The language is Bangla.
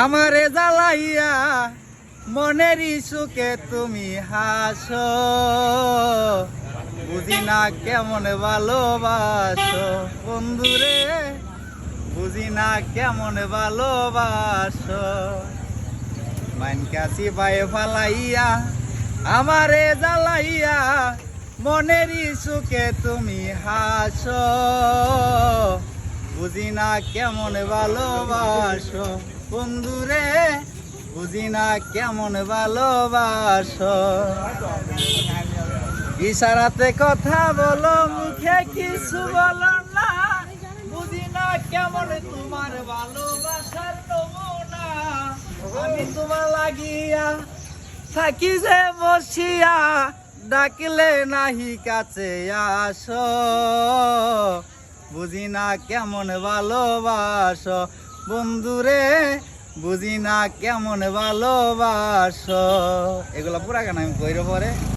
আমারে জ্বালাইয়া মনের সুখে তুমি হাসো, বুঝি না কেমন ভালোবাসো বন্ধুরে, বুঝি না কেমন ভালোবাসো। মাইন কাছি পায়ে ফালাইয়া আমারে জ্বালাইয়া মনের সুখে তুমি হাসো, বুঝি না কেমন ভালোবাসো বন্ধুরে, বুঝি না কেমন ভালোবাসো। ইশারাতে কথা বলো মুখে কিছু বলো না, বুঝি না কেমন তোমার ভালোবাসার নমুনা। আমি তোমার লাগিয়া থাকি যে বসিয়া, ডাকলে নাহি কাছে আসো, বুঝি না কেমন ভালোবাসো বন্ধুরে, বুঝি না কেমন ভালোবাসো। এগুলা পুরা গান আমি কইর পরে।